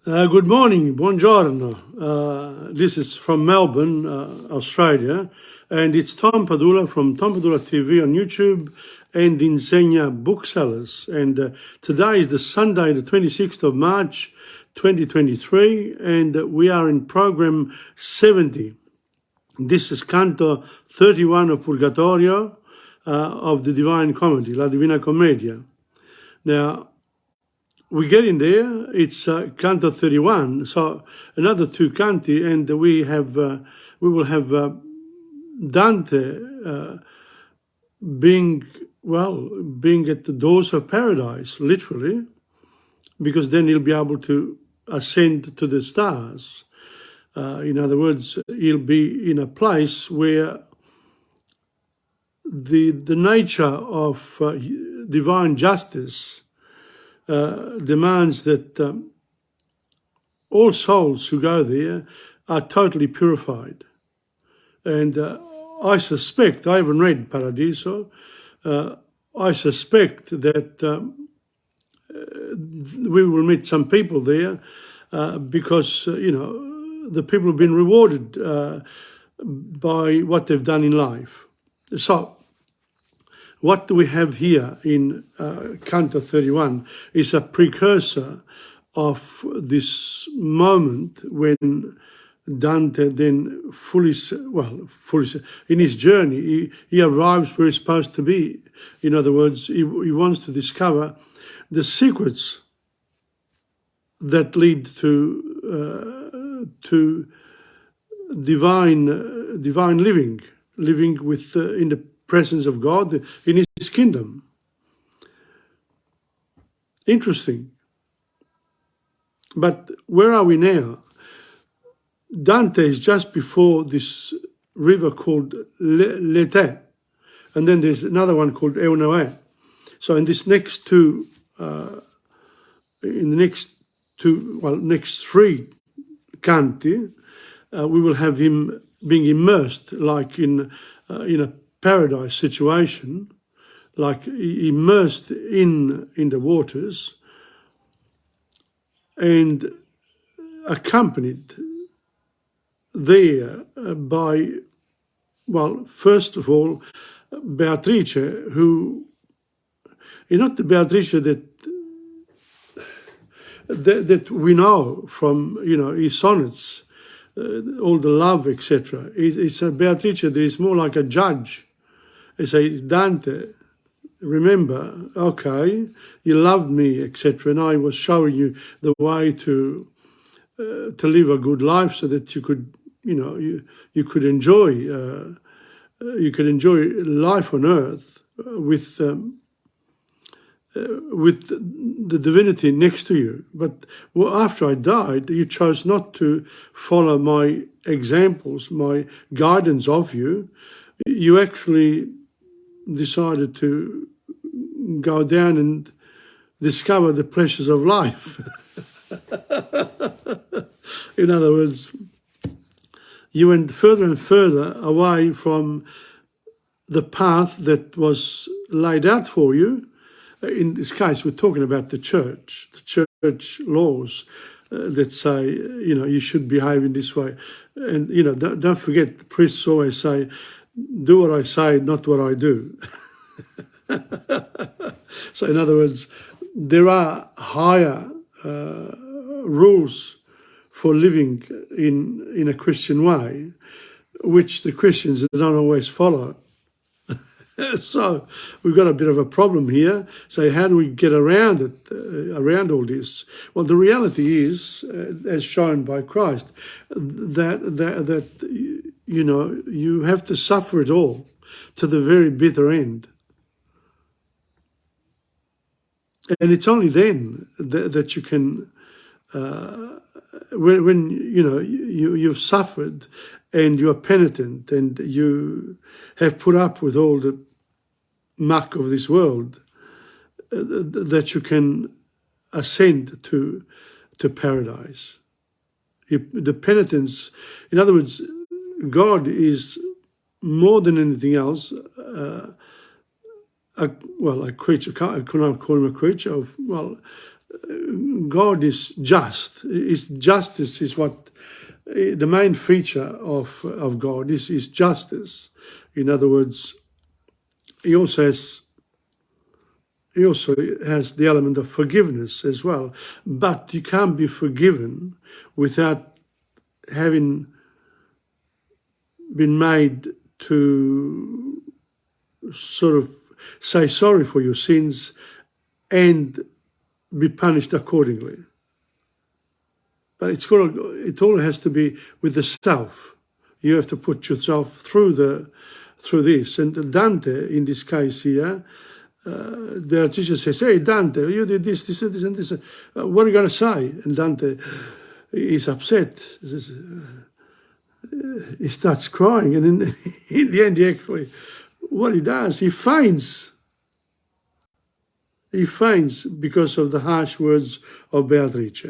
Good morning, buongiorno. This is from Melbourne, Australia, and it's Tom Padula from TomPadulaTV on YouTube and Insegna Booksellers. And today is the Sunday, the 26th of March, 2023, and we are in program 70. This is Canto 31 of Purgatorio of the Divine Comedy, La Divina Commedia. Now, we get in there, it's Canto 31, so another two canti, and we will have Dante being at the doors of paradise, literally, because then he'll be able to ascend to the stars. In other words, he'll be in a place where the nature of divine justice demands that all souls who go there are totally purified. And I suspect, I haven't read Paradiso, I suspect that we will meet some people there because, the people have been rewarded by what they've done in life. So, what do we have here in Canto 31 is a precursor of this moment when Dante then fully in his journey, he arrives where he's supposed to be. In other words, he wants to discover the secrets that lead to divine living with in the presence of God in his kingdom. Interesting. But where are we now? Dante is just before this river called Lete, and then there's another one called Eunoe. So in this next next three canti, we will have him being immersed like in a paradise situation, like immersed in the waters and accompanied there by, first of all, Beatrice, who is not the Beatrice that we know from, his sonnets, all the love, etc. It's a Beatrice that is more like a judge. They say, Dante, remember, okay, you loved me, etc., and I was showing you the way to live a good life, so that you could, you could enjoy life on earth with the divinity next to you. But after I died, you chose not to follow my examples, my guidance of you. You actually decided to go down and discover the pleasures of life. In other words, you went further and further away from the path that was laid out for you. In this case, we're talking about the church laws that say, you should behave in this way. And, don't forget, the priests always say, do what I say, not what I do. So in other words, there are higher rules for living in a Christian way, which the Christians don't always follow. So we've got a bit of a problem here. So how do we get around it, around all this? Well, the reality is, as shown by Christ, that you have to suffer it all to the very bitter end. And it's only then that you can, when you've suffered and you are penitent and you have put up with all the muck of this world, that you can ascend to paradise. The penitence, in other words, God is more than anything else a creature. I cannot call him a creature of God is just. Justice is what the main feature of God is justice. In other words, he also has the element of forgiveness as well. But you can't be forgiven without having been made to sort of say sorry for your sins and be punished accordingly. But it all has to be with the self. You have to put yourself through this. And Dante, in this case here, the teacher says, "Hey, Dante, you did this, and this. What are you going to say?" And Dante is upset. He starts crying, and in the end, what he does, he faints. He faints because of the harsh words of Beatrice.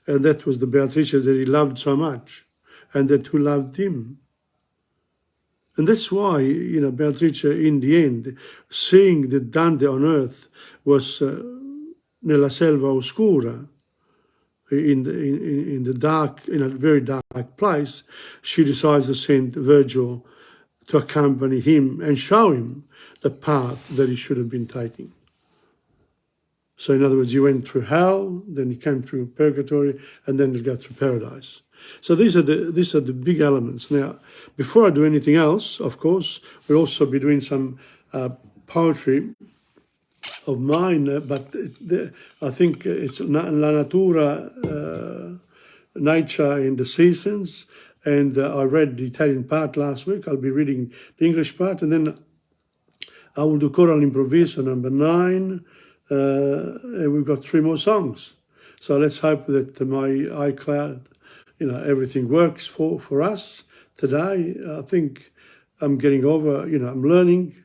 And that was the Beatrice that he loved so much, and that who loved him. And that's why, Beatrice, in the end, seeing that Dante on earth was nella selva oscura, in the dark, in a very dark place, she decides to send Virgil to accompany him and show him the path that he should have been taking. So in other words, he went through hell, then he came through purgatory, and then he'll go through paradise. So these are the big elements. Now, before I do anything else, of course, we'll also be doing some poetry of mine, but I think it's La Natura, Nature and the Seasons, and I read the Italian part last week. I'll be reading the English part, and then I will do Choral Improviso number 9, and we've got 3 more songs. So let's hope that my iCloud, everything works for us today. I think I'm getting over, I'm learning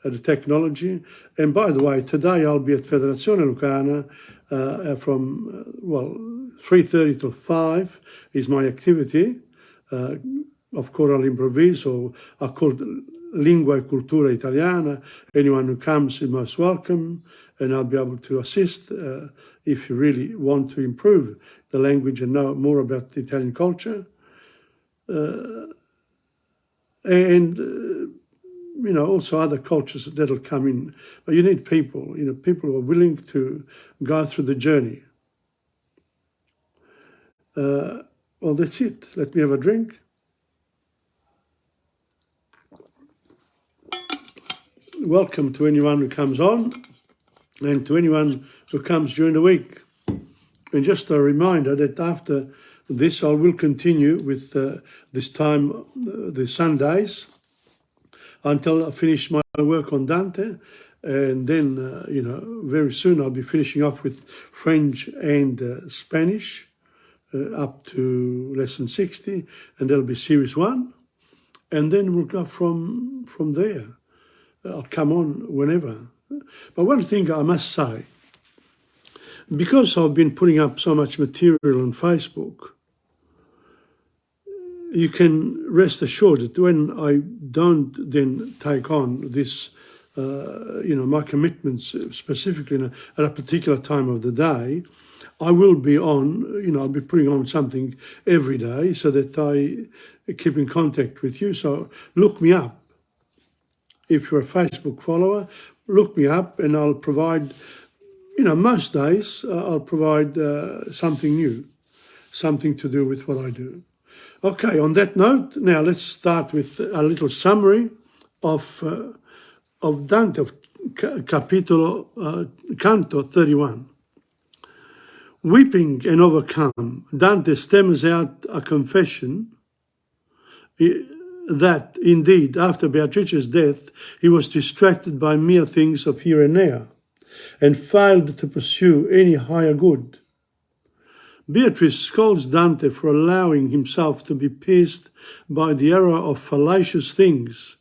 the technology. And by the way, today I'll be at Federazione Lucana from 3:30 till 5 is my activity of Choral Improviso. I call it Lingua e Cultura Italiana. Anyone who comes is most welcome, and I'll be able to assist if you really want to improve the language and know more about the Italian culture. Also other cultures that'll come in. But you need people, people who are willing to go through the journey. Well, that's it. Let me have a drink. Welcome to anyone who comes on and to anyone who comes during the week. And just a reminder that after this, I will continue with this time, the Sundays, until I finish my work on Dante. And then, very soon I'll be finishing off with French and Spanish up to lesson 60, and there'll be series 1. And then we'll go from there. I'll come on whenever. But one thing I must say, because I've been putting up so much material on Facebook, you can rest assured that when I don't then take on this, my commitments specifically at a particular time of the day, I will be on, I'll be putting on something every day so that I keep in contact with you. So look me up. If you're a Facebook follower, look me up and I'll provide, most days I'll provide something new, something to do with what I do. Okay, on that note, now let's start with a little summary of Dante, of Canto 31. Weeping and overcome, Dante stammers out a confession that, indeed, after Beatrice's death, he was distracted by mere things of here and there, and failed to pursue any higher good. Beatrice scolds Dante for allowing himself to be pierced by the error of fallacious things,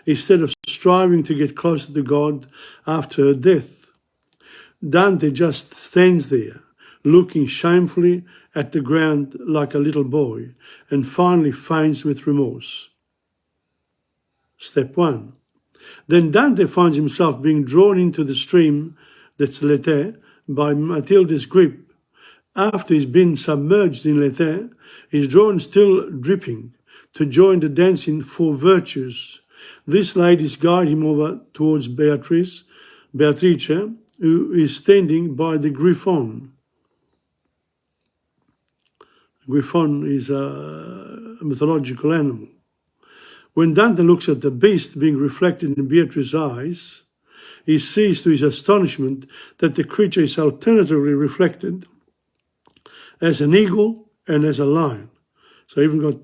instead of striving to get closer to God after her death. Dante just stands there, looking shamefully at the ground like a little boy, and finally faints with remorse. Step 1. Then Dante finds himself being drawn into the stream, that's Lethe, by Matilda's grip. After he's been submerged in l'éther, he's drawn still dripping to join the dancing four virtues. These ladies guide him over towards Beatrice, who is standing by the griffon. Griffon is a mythological animal. When Dante looks at the beast being reflected in Beatrice's eyes, he sees to his astonishment that the creature is alternatively reflected as an eagle and as a lion. So even got,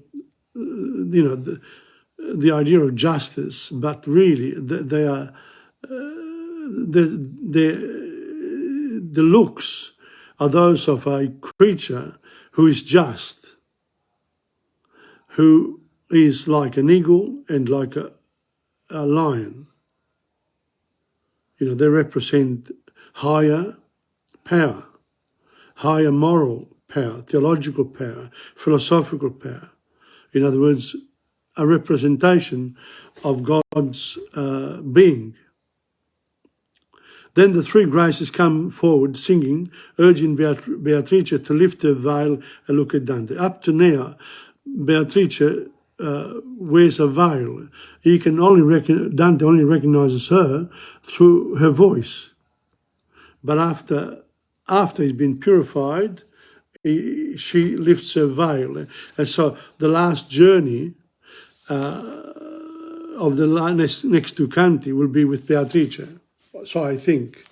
the idea of justice, but really they are, the looks are those of a creature who is just, who is like an eagle and like a lion. They represent higher power, higher moral power, theological power, philosophical power. In other words, a representation of God's being. Then the three graces come forward singing, urging Beatrice to lift her veil and look at Dante. Up to now, Beatrice wears a veil. Dante only recognizes her through her voice. But after he's been purified, she lifts her veil. And so the last journey of the next two canti will be with Beatrice. So I think,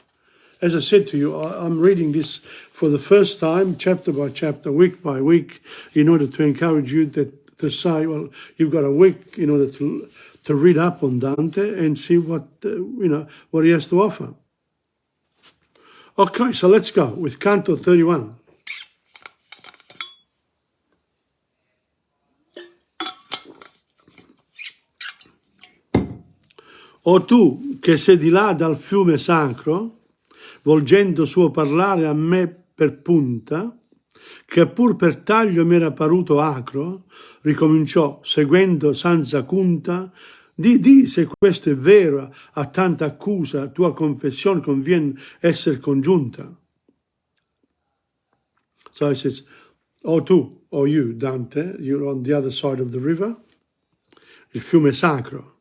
as I said to you, I'm reading this for the first time, chapter by chapter, week by week, in order to encourage you to say, well, you've got a week in order to read up on Dante and see what he has to offer. Okay, so let's go with Canto 31. O tu che sei di là dal fiume sacro, volgendo suo parlare a me per punta, che pur per taglio m'era paruto acro, ricominciò seguendo senza cunta, di se questo è vero, a tanta accusa tua confessione convien esser congiunta. So he says, O tu, O you, Dante, you're on the other side of the river, il fiume sacro.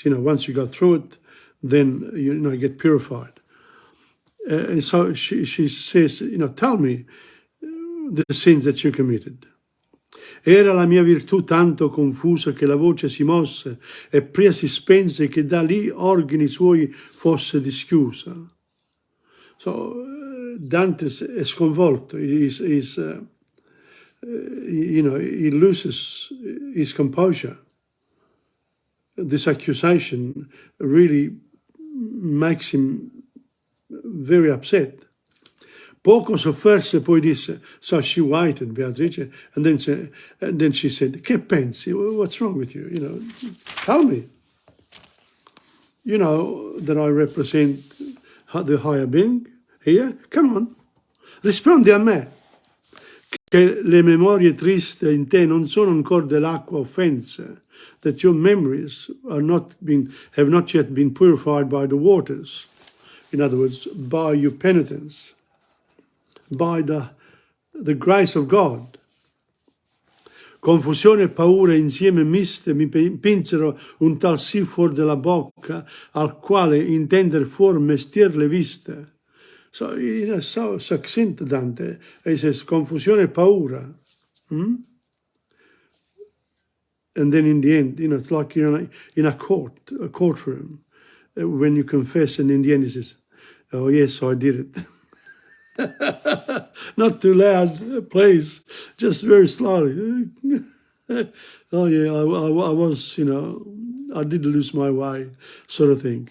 Once you go through it, then you get purified. And so she says, tell me the sins that you committed. Era la mia virtù tanto confusa che la voce si mosse e pria si spense che da lì organi suoi fosse dischiusa. So Dante è sconvolto. He loses his composure. This accusation really makes him very upset. Poco sofferse, poi disse, so she waited, Beatrice, and then she said, che pensi? What's wrong with you? Tell me. You know that I represent the higher being here? Come on. Rispondi a me. Che le memorie triste in te non sono ancora dell'acqua offense, that your memories have not yet been purified by the waters. In other words, by your penitence, by the grace of God. Confusione e paura insieme miste mi pinsero un tal sì fuor della bocca, al quale intender fuor mestier le viste. So, so succinct, Dante. He says, confusione e paura. And then in the end, it's like in a courtroom, when you confess, and in the end he says, oh yes, I did it. Not too loud, please, just very slowly. Oh yeah, I was, I did lose my way, sort of thing.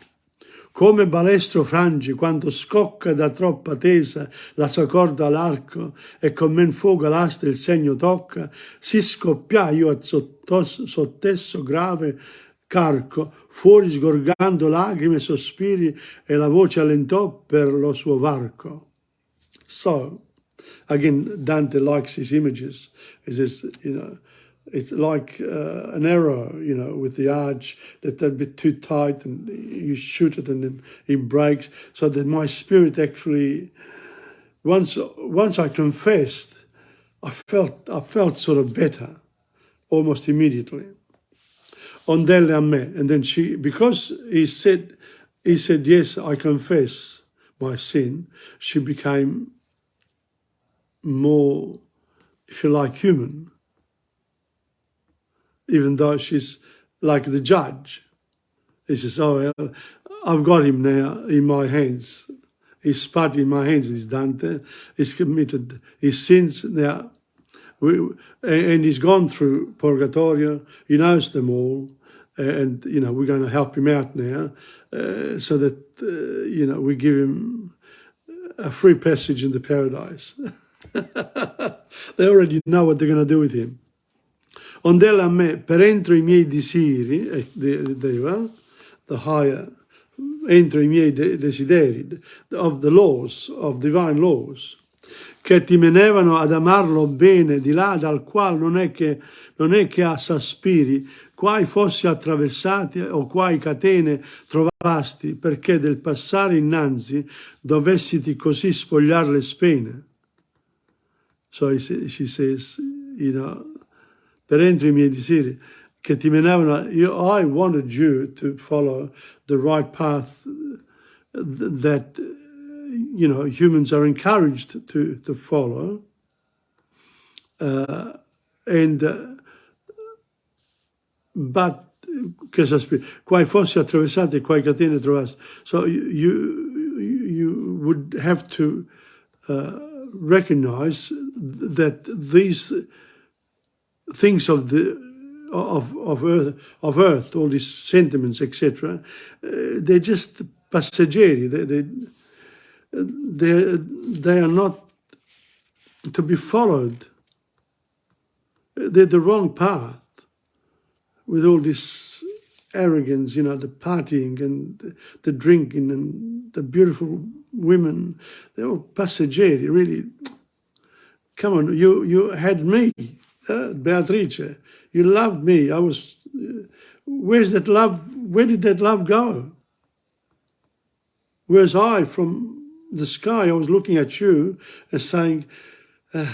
Come balestro frangi quando scocca da troppa tesa la sua corda all'arco e con men fuoco l'asta il segno tocca, si scoppià io a sottesso grave carco, fuori sgorgando lacrime e sospiri e la voce allentò per lo suo varco. So, again, Dante likes his images. He says, it's like an arrow, with the arch that's a bit too tight and you shoot it and then it breaks. So that my spirit actually once I confessed, I felt sort of better almost immediately. Ondelle a me, and then because he said, yes, I confess my sin, she became more, if you like, human, even though she's like the judge. He says, oh, I've got him now in my hands. He's spat in my hands, this Dante. He's committed his sins now. And he's gone through Purgatorio. He knows them all. And, we're going to help him out now so that, we give him a free passage in the paradise. They already know what they're going to do with him. Ondella a me, per entro I miei desideri, the higher, entro I miei desideri, of the laws, of divine laws, che ti menevano ad amarlo bene di là dal qual non è che a sospiri, quai fossi attraversati o quai catene trovasti, perché del passare innanzi dovessiti così spogliar le spene. So she says, per entro I miei desideri, che ti menavano, I wanted you to follow the right path that, humans are encouraged to follow. But, che sospiri, quai fossi attraversati e quai catene trovasti. So you would have to recognize that these things of earth, all these sentiments, etc., they're just passeggeri. They are not to be followed. They're the wrong path. With all this arrogance, the partying and the drinking and the beautiful women, they're all passeggeri, really. Come on, you had me, Beatrice. You loved me. Where's that love? Where did that love go? Whereas I, from the sky, I was looking at you and saying,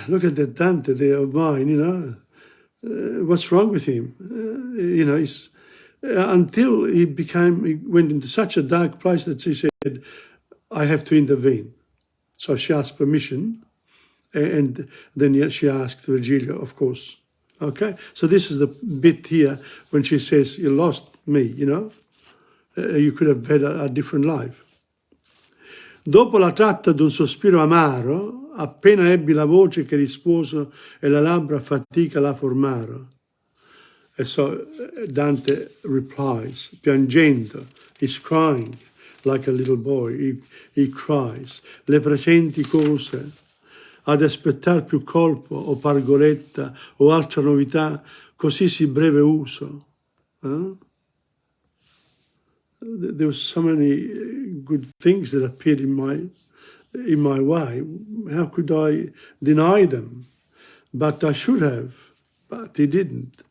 look at that Dante there of mine, what's wrong with him? Until he went into such a dark place that she said, I have to intervene. So she asked permission, and then she asked Virgilio, of course. Okay? So this is the bit here when she says, you lost me, you could have had a different life. Dopo la tratta d'un sospiro amaro, appena ebbi la voce che risposo e la labbra fatica la formaro. And so Dante replies, piangendo, he's crying like a little boy, he cries, le presenti cose, ad aspettar più colpo o pargoletta o altra novità, così si breve uso. There were so many good things that appeared in my way. How could I deny them? But I should have, but he didn't.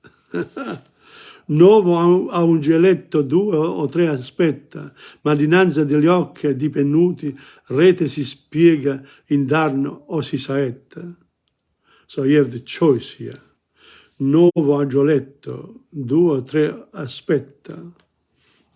Nuovo a un geletto, 2 o 3 aspetta, ma dinanzi degli occhi dipennuti, rete si spiega in darno o si saetta. So you have the choice here. Nuovo a geletto, 2 o 3 aspetta.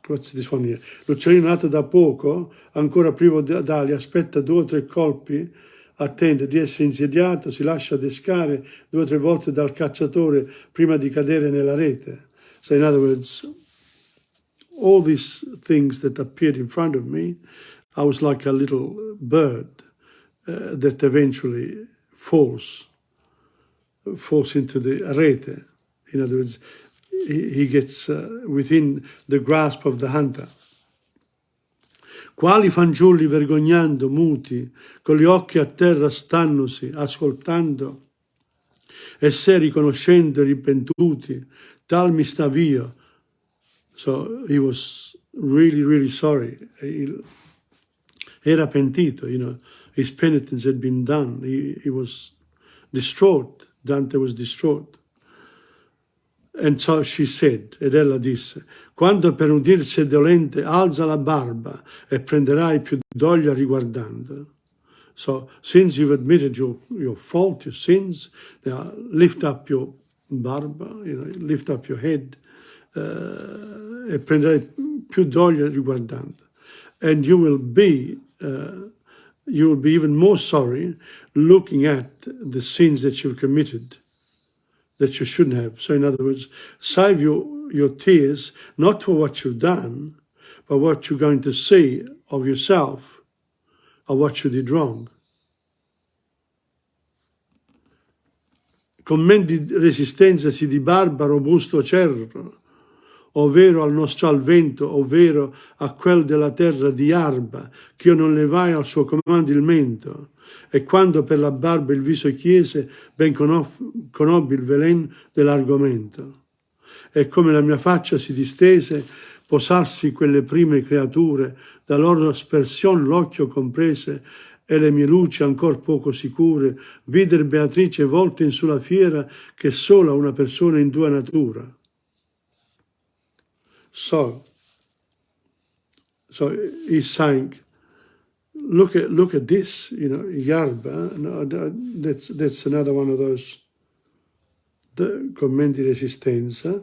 What's this one here? L'uccellino nato da poco, ancora privo d'ali, aspetta 2 o 3 colpi, attende di essere insediato, si lascia adescare 2 o 3 volte dal cacciatore prima di cadere nella rete. So in other words, all these things that appeared in front of me, I was like a little bird that eventually falls into the rete. In other words, he gets within the grasp of the hunter. Quali fanciulli vergognando, muti, con gli occhi a terra stannosi, ascoltando, e se riconoscendo ripentuti, tal mi sta via. So he was really, really sorry. Era pentito, his penitence had been done. He was distraught. Dante was distraught. And so she said, ed ella disse, quando per udirsi dolente alza la barba e prenderai più doglia riguardando. So since you've admitted your fault, your sins, now lift up your barba, lift up your head, e prenderai più doglia riguardando. And you will be even more sorry looking at the sins that you've committed that you shouldn't have. So in other words, save your tears, not for what you've done, but what you're going to see of yourself or what you did wrong. Commendi resistenza si di barba robusto cerro, ovvero al nostro al vento, ovvero a quel della terra di Arba, ch'io non levai al suo comando il mento, e quando per la barba il viso chiese, ben conobbi il velen dell'argomento. E come la mia faccia si distese, posarsi quelle prime creature, da loro aspersion l'occhio comprese, e le mie luci ancor poco sicure, vider Beatrice volte in sulla fiera, che sola una persona in tua natura. So he's saying, look at this, Yarba. No, that's another one of those commenti resistenza.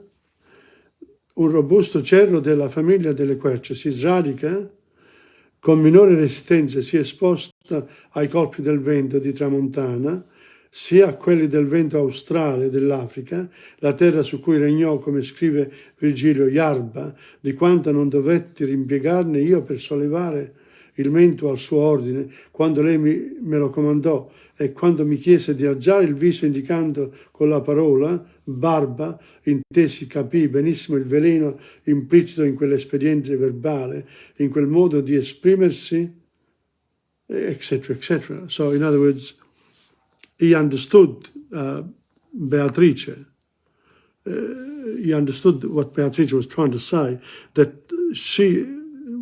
Un robusto cerro della famiglia delle querce si sradica con minore resistenza, si è esposta ai colpi del vento di tramontana, sia a quelli del vento australe dell'Africa, la terra su cui regnò, come scrive Virgilio, Yarba, di quanta non dovetti rimpiegarne io per sollevare il mento al suo ordine, quando lei me lo comandò, e quando mi chiese di alzare il viso indicando con la parola barba, intesi, capì benissimo il veleno implicito in quell'esperienza verbale, in quel modo di esprimersi, etc., etc. So, in other words, he understood Beatrice. He understood what Beatrice was trying to say, that she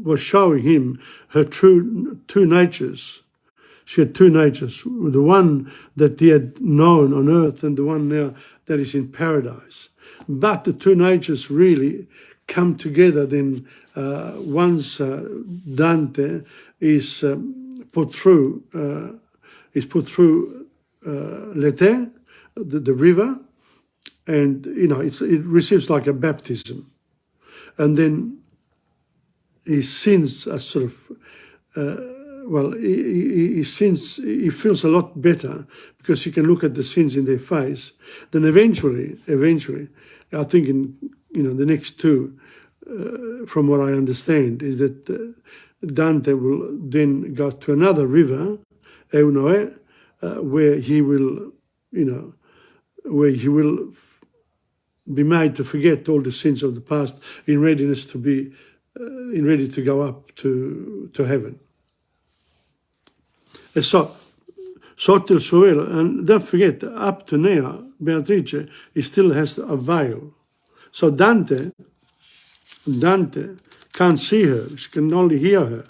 was showing him her two natures. She had two natures, the one that he had known on earth and the one now that is in paradise. But the two natures really come together then once Dante is put through l'Ete, the river, and it receives like a baptism, and then his sins are sort of he feels a lot better because he can look at the sins in their face. Then eventually, I think in the next two, from what I understand, is that Dante will then go to another river, Eunoe, where he will be made to forget all the sins of the past in readiness to be ready to go up to heaven. E so, sotto il suo velo, and don't forget, up to now, Beatrice, he still has a veil. So Dante can't see her, she can only hear her.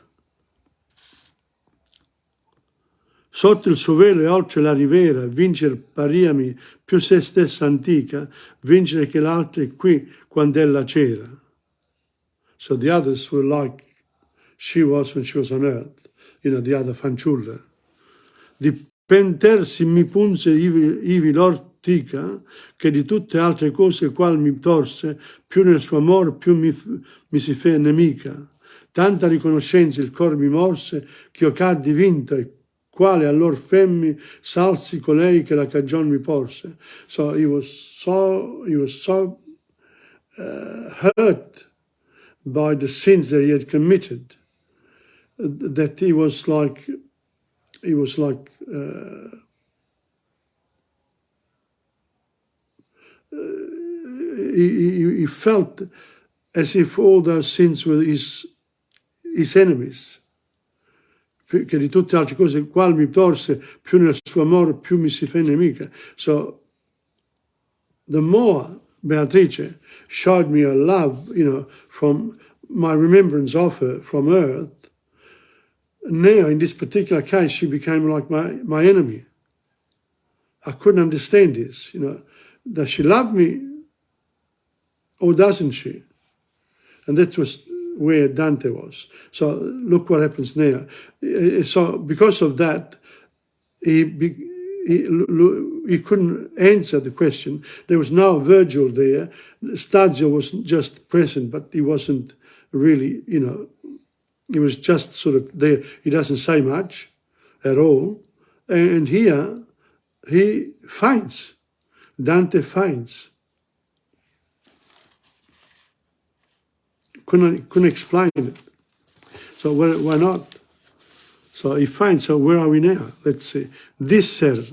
Sotto il suo velo e oltre la rivera, vincere pariami più se stessa antica, vincere che l'altra qui quando ella c'era. So the others were like she was when she was on earth, the other fanciulla. Di pentersi mi punse ivi l'ortica, che di tutte altre cose qual mi torse, più nel suo amor più mi si fe nemica. Tanta riconoscenza il cor mi morse, ch'io caddi vinto, e quale allor femmi salsi colei che la cagion mi porse. So he was so hurt by the sins that he had committed that he felt as if all those sins were his enemies. Che di tutte altre cose qual mi torse, più nel suo amore più mi si fe nemica. So the more Beatrice showed me her love, from my remembrance of her from earth, now in this particular case she became like my enemy. I couldn't understand this, does she love me or doesn't she? And that was where Dante was. So look what happens now. So because of that, he couldn't answer the question. There was no Virgil there. Stagio was just present, but he wasn't really, he was just sort of there. He doesn't say much at all. And here he faints. Dante faints. Couldn't explain it. So why not? So he finds, so where are we now? Let's see. Disser,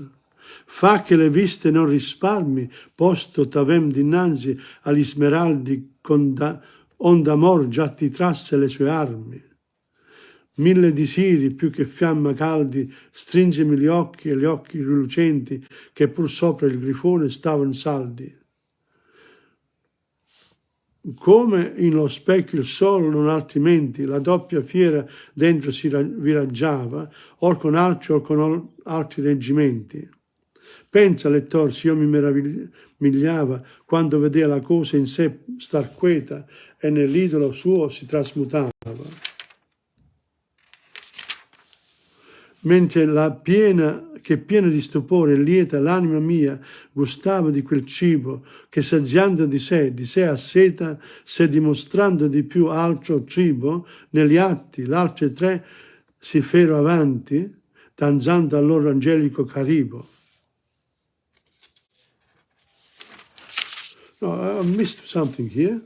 fa che le viste non risparmi, posto t'avem dinanzi agli smeraldi, onde amor già ti trasse le sue armi. Mille disiri più che fiamma caldi, stringemi gli occhi e gli occhi rilucenti, che pur sopra il grifone stavano saldi. Come in lo specchio il sole non altrimenti, la doppia fiera dentro si viraggiava, or con altri reggimenti. Pensa, lettor, se io mi meravigliava quando vedeva la cosa in sé star quieta e nell'idolo suo si trasmutava. Mentre piena di stupore e lieta l'anima mia gustava di quel cibo che saziando di sé asseta, se dimostrando di più altro cibo, negli atti l'altre tre si fero avanti, danzando al loro angelico caribo. No, I missed something here.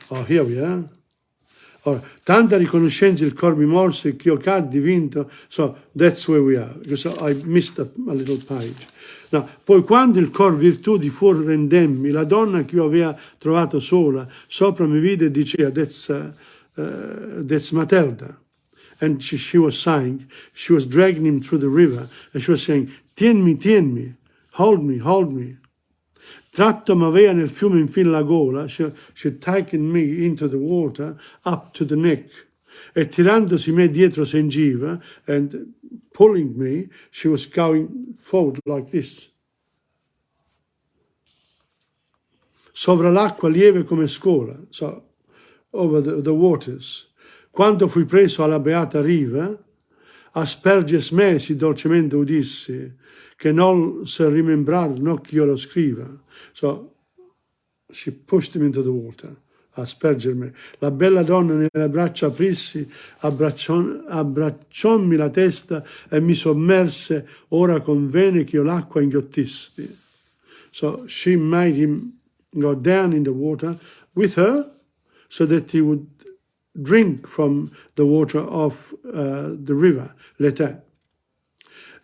Oh, here we are. Ora, tanta riconoscenza il cor mi morse che io caddi vinto, so that's where we are, because I missed a little page. No, poi quando il cor virtù di fuor rendemmi, la donna che io aveva trovato sola, sopra mi vide e diceva, that's Matilda. And she was sighing, she was dragging him through the river, and she was saying, tienmi, hold me. Tratto m'aveva nel fiume infin la gola, she had taken me into the water up to the neck, e tirandosi me dietro sengiva, and pulling me, she was going forward like this. Sovra l'acqua lieve come scola, so over the waters. Quando fui preso alla beata riva, asperges me si dolcemente udissi, che non se rimembrar no che io lo scriva. So she pushed him into the water, aspergermi. La bella donna nelle braccia aprissi, abbracciommi la testa e mi sommerse, ora convene che io l'acqua inghiottисsi. So she made him go down in the water with her so that he would drink from the water of the river, l'Età.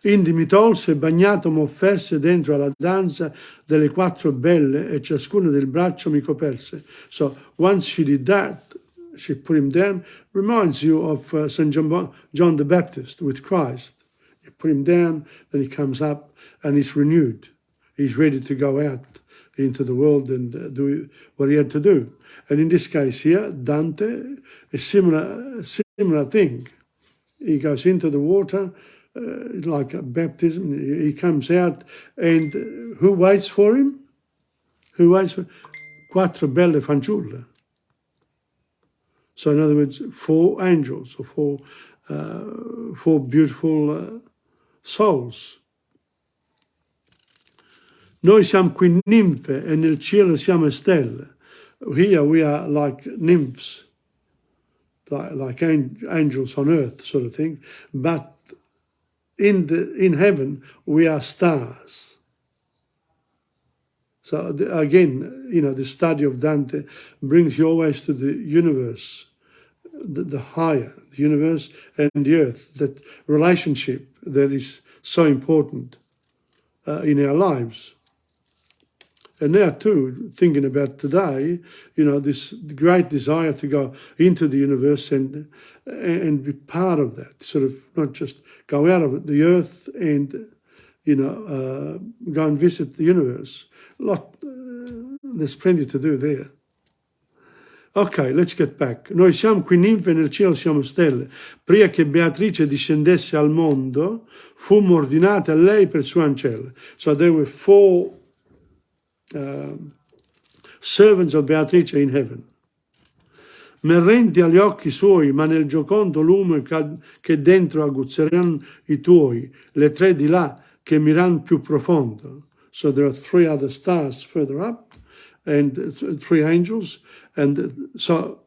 Indi mi tolse, bagnato m'offerse dentro alla danza delle quattro belle e ciascuno del braccio mi coperse. So once she did that, she put him down. Reminds you of St. John the Baptist with Christ. You put him down, then he comes up and he's renewed. He's ready to go out into the world and do what he had to do. And in this case here, Dante, a similar thing. He goes into the water, like a baptism, he comes out, and who waits for him? Who waits for him? Quattro belle fanciulle. So in other words, four angels, or four beautiful souls. Noi siamo qui ninfe e nel cielo siamo stelle. Here we are like nymphs, like angels on earth, sort of thing, but in heaven, we are stars. So again, the study of Dante brings you always to the universe, the higher, the universe and the earth, that relationship that is so important in our lives. And now too, thinking about today, this great desire to go into the universe and be part of that, sort of not just go out of the earth and, go and visit the universe. There's plenty to do there. Ok, let's get back. Noi siamo qui ninfe, nel cielo siamo stelle. Prima che Beatrice discendesse al mondo, fummo ordinate a lei per suo ancelle. So there were four servants of Beatrice in heaven. merrenti agli occhi suoi, ma nel giocondo lume che dentro aguzzeran i tuoi, le tre di là che miran più profondo. So there are three other stars further up, and three angels, and so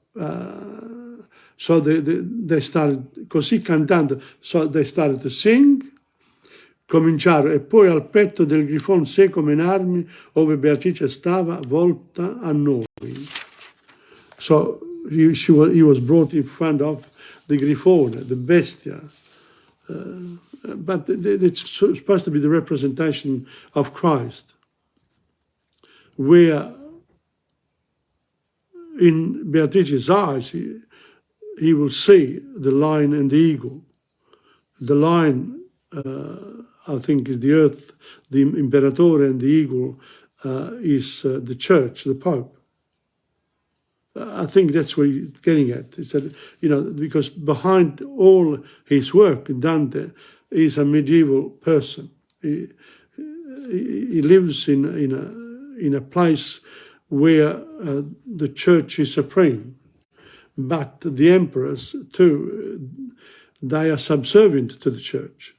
they started così cantando, so they started to sing, cominciarono, e poi al petto del grifone seco menarmi, ove Beatrice stava, volta a noi. So he was brought in front of the grifone, the bestia. But it's supposed to be the representation of Christ, where in Beatrice's eyes, he will see the lion and the eagle. The lion, I think, is the earth, the imperatore, and the eagle is the church, the Pope. I think that's what he's getting at. He said, because behind all his work, Dante is a medieval person. He lives in a place where the church is supreme. But the emperors, too, they are subservient to the church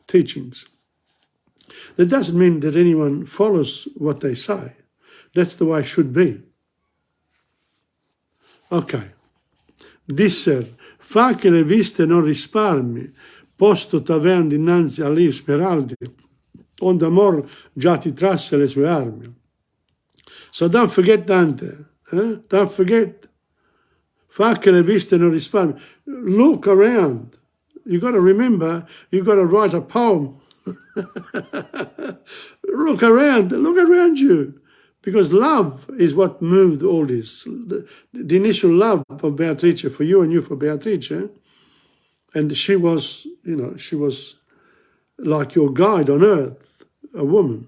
teachings. That doesn't mean that anyone follows what they say. That's the way it should be. Ok. Disser, fa che le viste non risparmi, posto t'avean dinanzi agli smeraldi, onde amor già ti trasse le sue armi. So don't forget Dante. Don't forget. Fa che le viste non risparmi. Look around. You got to remember, you got to write a poem. Look around you. Because love is what moved all this. The initial love of Beatrice for you and you for Beatrice. And she was, she was like your guide on earth, a woman.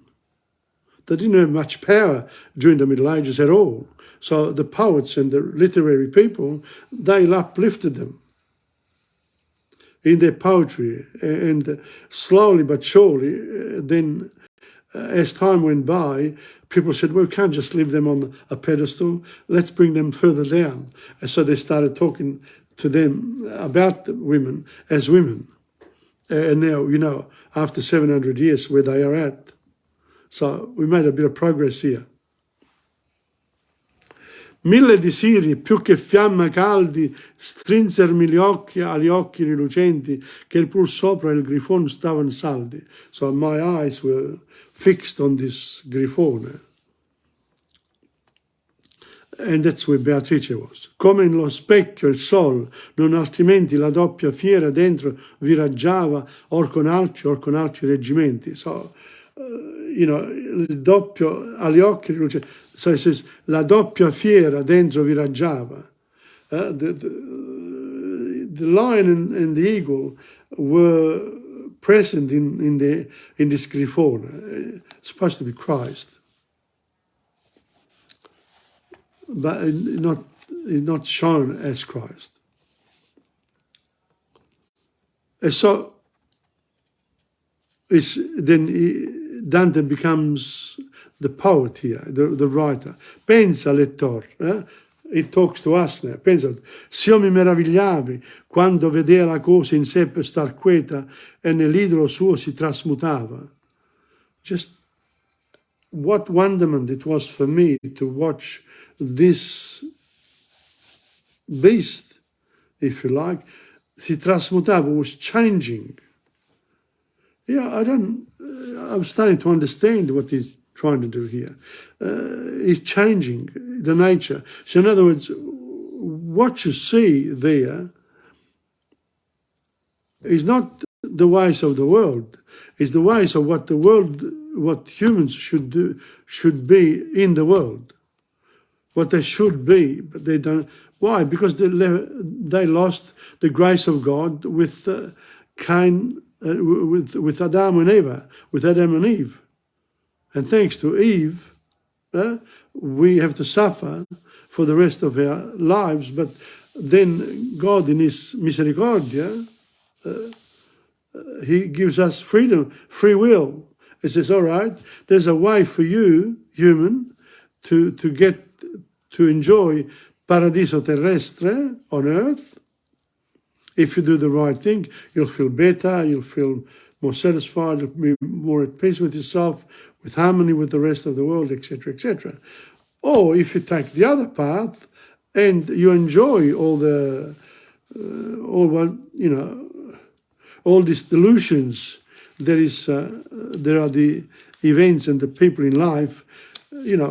They didn't have much power during the Middle Ages at all. So the poets and the literary people, they uplifted them in their poetry. And slowly but surely, then as time went by, people said, well, we can't just leave them on a pedestal. Let's bring them further down. And so they started talking to them about the women as women. And now, after 700 years, where they are at. So we made a bit of progress here. Mille disiri, più che fiamma caldi, strinsermi gli occhi agli occhi rilucenti, che il pur sopra il grifone stavano saldi. So my eyes were fixed on this grifone. And that's where Beatrice was. Come nello specchio il sol, non altrimenti la doppia fiera dentro vi raggiava, or con altri reggimenti. So, il doppio agli occhi rilucenti. So it says, la doppia fiera dentro vi raggiava. The lion and the eagle were present in this grifone. It's supposed to be Christ. But not shown as Christ. And so then Dante becomes the poet here, the writer. Pensa, lettor, it talks to us now. Pensa, s'io mi meravigliavi quando vedea la cosa in sé per star quieta e nell'idolo suo si trasmutava. Just what wonderment it was for me to watch this beast, if you like, si trasmutava, was changing. Yeah, I'm starting to understand what he's trying to do here. He's changing the nature. So in other words, what you see there is not the ways of the world. It's the ways of what humans should do, should be in the world. What they should be, but they don't. Why? Because they lost the grace of God with Cain, with Adam and Eva, with Adam and Eve. And thanks to Eve, we have to suffer for the rest of our lives. But then God, in His misericordia, He gives us freedom, free will. He says, all right, there's a way for you, human, to enjoy paradiso terrestre on earth. If you do the right thing, you'll feel better, you'll feel more satisfied, you'll be more at peace with yourself, with harmony with the rest of the world, etc., etc. Or if you take the other path and you enjoy all these delusions, there are the events and the people in life.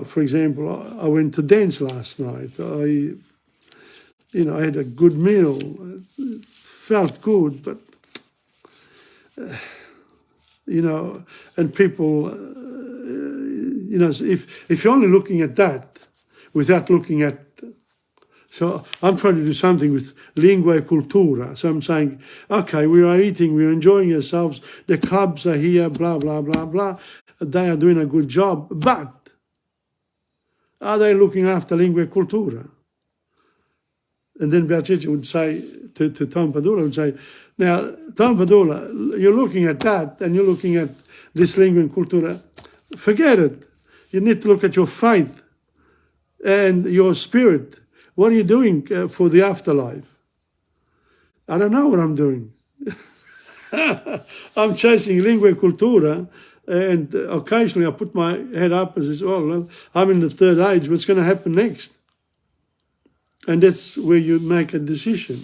For example, I went to dance last night. I had a good meal. It felt good, but and people, if you're only looking at that without looking at. So I'm trying to do something with lingua e cultura. So I'm saying, okay, we are eating, we're enjoying ourselves, the clubs are here, blah, blah, blah, blah. They are doing a good job, but are they looking after lingua e cultura? And then Beatrice would say to TomPadula, would say, now, TomPadula, you're looking at that and you're looking at this lingua e cultura. Forget it. You need to look at your faith and your spirit. What are you doing for the afterlife? I don't know what I'm doing. I'm chasing lingua e cultura, and occasionally I put my head up and say, well, I'm in the third age, what's going to happen next? And that's where you make a decision.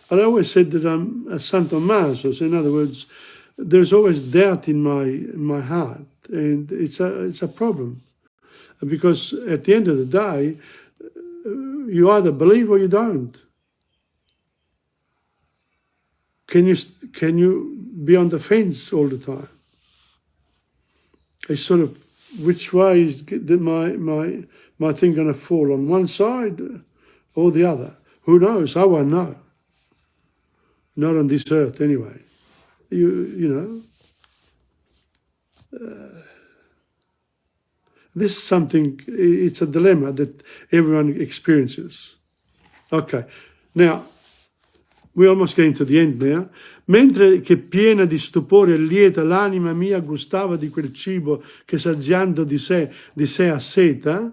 I always said that I'm a San Tommaso, so in other words, there's always doubt in my heart, and it's a problem. Because at the end of the day, you either believe or you don't. Can you be on the fence all the time? It's sort of, which way is my thing going to fall, on one side or the other? Who knows? I won't know. Not on this earth anyway. This is something, it's a dilemma that everyone experiences. Ok, now, we're almost getting to the end now. Mentre che piena di stupore e lieta l'anima mia gustava di quel cibo che saziando di sé asseta,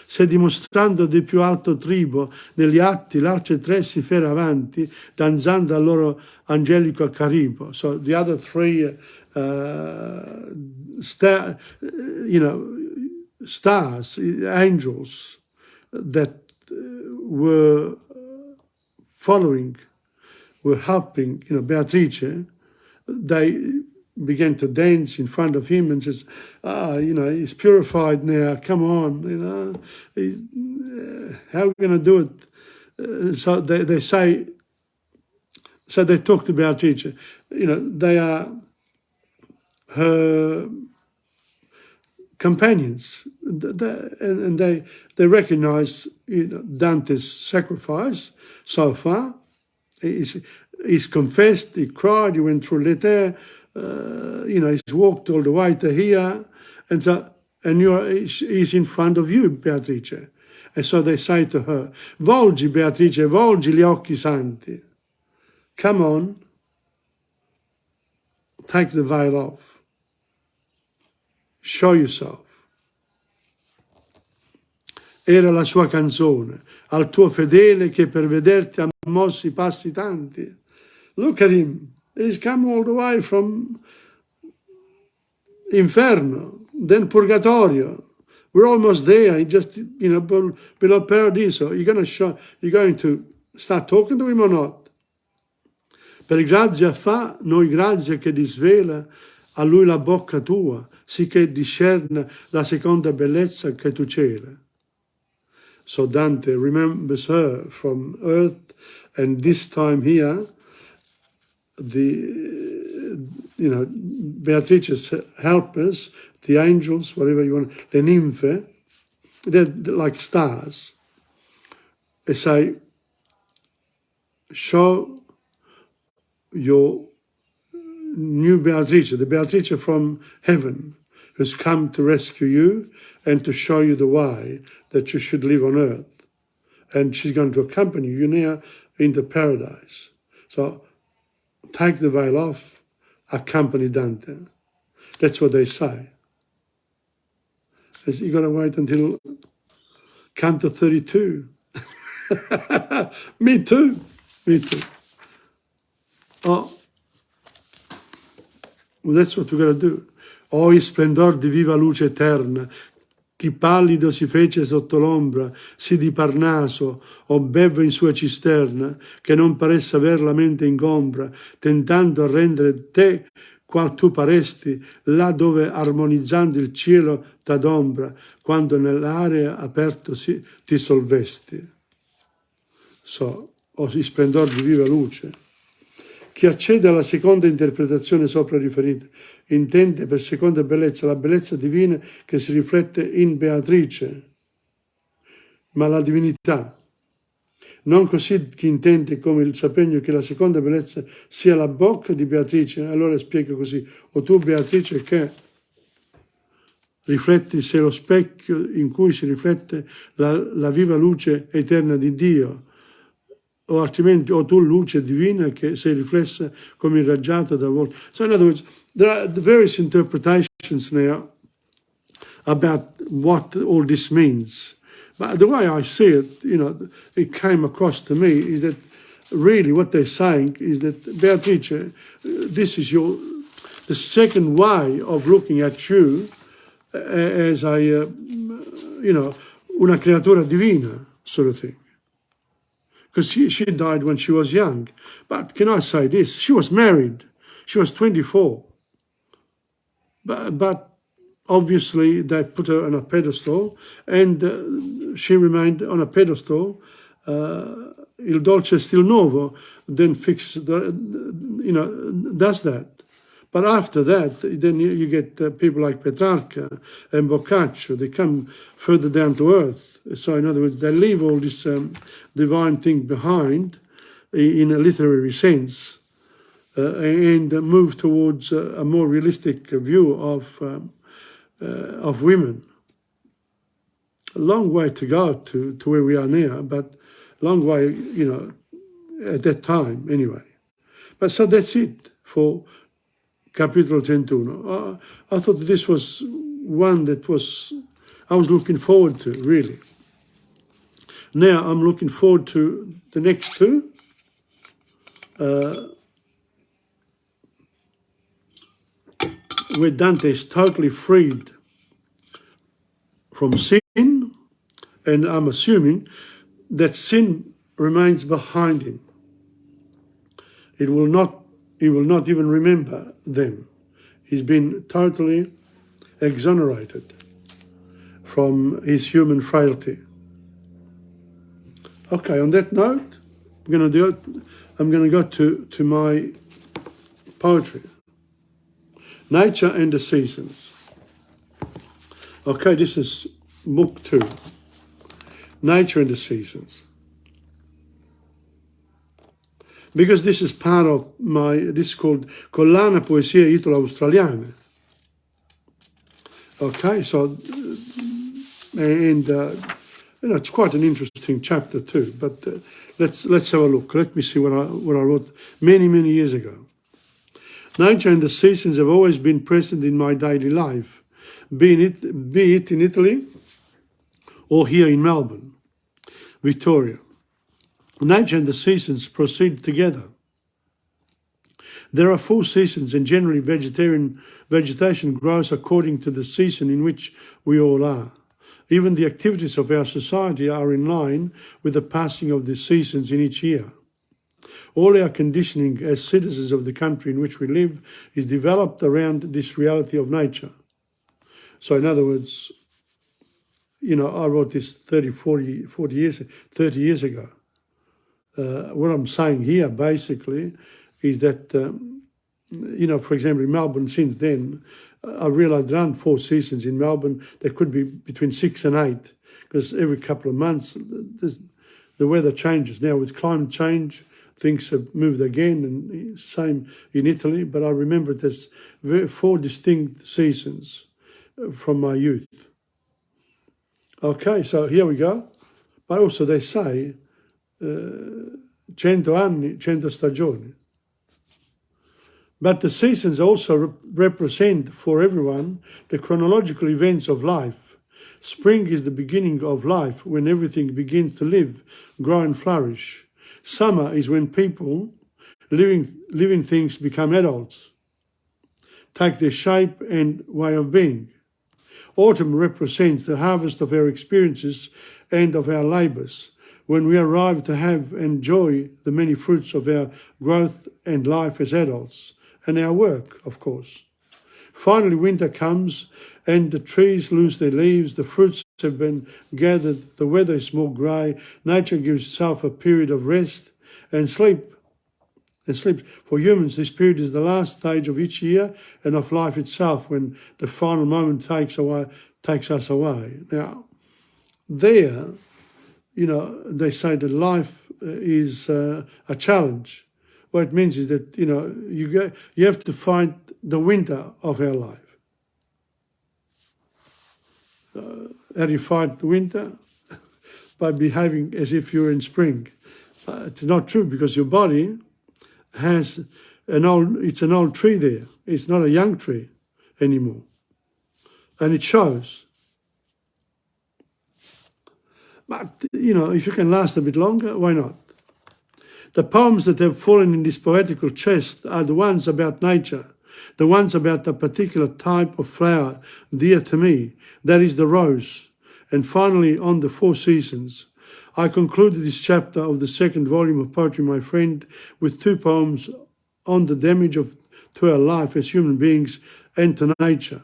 se dimostrando di più alto tribo negli atti l'altre tre si fera avanti, danzando al loro angelico accaribo. So the other three stars, angels that were following, were helping, Beatrice, they began to dance in front of him and says, he's purified now, come on, how are we going to do it? So they say, so they talk to Beatrice, they are her companions, and they recognize Dante's sacrifice so far. He's confessed, he cried, he went through letter, he's walked all the way to here, and he's in front of you, Beatrice. And so they say to her, volgi Beatrice, volgi gli occhi santi. Come on, take the veil off. Show yourself. Era la sua canzone, al tuo fedele che per vederti ha mossi passi tanti. Look at him. He's come all the way from Inferno, then Purgatorio. We're almost there. He just, below Paradiso. You're going to start talking to him or not? Per grazia fa, noi grazia che disvela a lui la bocca tua, sicché discerna la seconda bellezza che tu cela. So Dante remembers her from earth, and this time here, Beatrice's helpers, the angels, whatever you want, the nymphe, they're like stars. They say, show your new Beatrice, the Beatrice from heaven, who's come to rescue you and to show you the way that you should live on earth. And she's going to accompany you now into paradise. So take the veil off, accompany Dante. That's what they say. You've got to wait until Canto 32. Me too. Me too. Oh, that's what we gotta do. Oh, il splendor di viva luce eterna, chi pallido si fece sotto l'ombra, sì di Parnaso, o beve in sua cisterna, che non paresse aver la mente ingombra, tentando a rendere te qual tu paresti, là dove armonizzando il cielo t'adombra, quando nell'area aperto ti solvesti. So, o il splendor di viva luce. Chi accede alla seconda interpretazione sopra riferita intende per seconda bellezza la bellezza divina che si riflette in Beatrice, ma la divinità. Non così chi intende come il sapegno che la seconda bellezza sia la bocca di Beatrice, allora spiega così: o tu Beatrice che rifletti sei lo specchio in cui si riflette la viva luce eterna di Dio, o altrimenti o tu luce divina che sei riflessa come irraggiata da volta. So in other words, there are various interpretations now about what all this means. But the way I see it, it came across to me is that really what they're saying is that, Beatrice, this is the second way of looking at you as a, una creatura divina sort of thing. Because she died when she was young. But can I say this? She was married. She was 24. But obviously they put her on a pedestal, and she remained on a pedestal. Il dolce stil nuovo then does that. But after that, then you get people like Petrarca and Boccaccio. They come further down to earth. So in other words, they leave all this divine thing behind in a literary sense and move towards a more realistic view of women. A long way to go to where we are now, but long way, at that time anyway. But so that's it for Capitolo 31. I thought this was one that I was looking forward to, really. Now I'm looking forward to the next two. Where Dante is totally freed from sin, and I'm assuming that sin remains behind him. He will not even remember them. He's been totally exonerated from his human frailty. Okay, on that note, I'm going to go to my poetry. Nature and the Seasons. Okay, this is book 2. Nature and the Seasons. Because this is part of this is called Collana Poesie Italo-Australiane. Okay, so, and it's quite an interesting chapter too, but let's have a look. Let me see what I wrote many years ago. Nature and the seasons have always been present in my daily life, be it in Italy or here in Melbourne, Victoria. Nature and the seasons proceed together. There are 4 seasons, and generally vegetation grows according to the season in which we all are. Even the activities of our society are in line with the passing of the seasons in each year. All our conditioning as citizens of the country in which we live is developed around this reality of nature. So in other words, I wrote this 30 years ago. What I'm saying here basically is that, for example, in Melbourne since then, I realised there aren't 4 seasons in Melbourne. There could be between 6 and 8, because every couple of months the weather changes. Now with climate change, things have moved again, and same in Italy. But I remember there's 4 distinct seasons from my youth. Okay, so here we go. But also they say 100 anni, 100 stagioni. But the seasons also represent for everyone the chronological events of life, Spring is the beginning of life, when everything begins to live, grow and flourish. Summer is when people, living things, become adults, take their shape and way of being. Autumn represents the harvest of our experiences and of our labours, when we arrive to have and enjoy the many fruits of our growth and life as adults, and our work, of course. Finally, winter comes and the trees lose their leaves, the fruits have been gathered, the weather is more grey, nature gives itself a period of rest and sleep. For humans, this period is the last stage of each year and of life itself, when the final moment takes us away. Now, there, they say that life is a challenge. What it means is that, you have to find the winter of our life. How do you fight the winter? By behaving as if you're in spring. It's not true, because your body has it's an old tree there. It's not a young tree anymore. And it shows. But, if you can last a bit longer, why not? The poems that have fallen in this poetical chest are the ones about nature, the ones about a particular type of flower dear to me, that is the rose, and finally on the 4 seasons. I concluded this chapter of the second volume of Poetry, My Friend, with 2 poems on the damage to our life as human beings and to nature.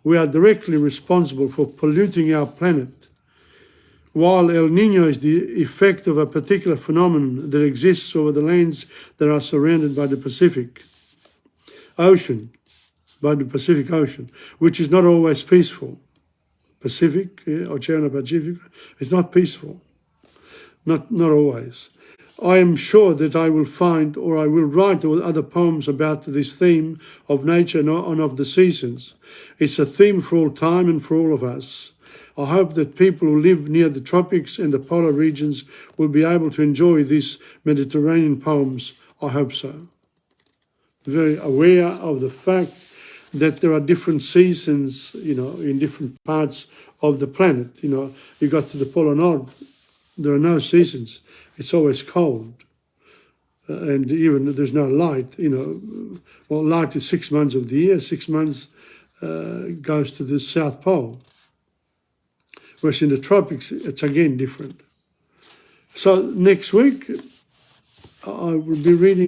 We are directly responsible for polluting our planet. While El Niño is the effect of a particular phenomenon that exists over the lands that are surrounded by the Pacific Ocean, which is not always peaceful. Oceano Pacifico, it's not peaceful, not always. I am sure that I will find, or I will write other poems about this theme of nature and of the seasons. It's a theme for all time and for all of us. I hope that people who live near the tropics and the polar regions will be able to enjoy these Mediterranean poems. I hope so. Very aware of the fact that there are different seasons, in different parts of the planet. You got to the Polar North, there are no seasons. It's always cold. And even there's no light, Well, light is 6 months of the year. 6 months goes to the South Pole. Whereas in the tropics, it's again different. So next week, I will be reading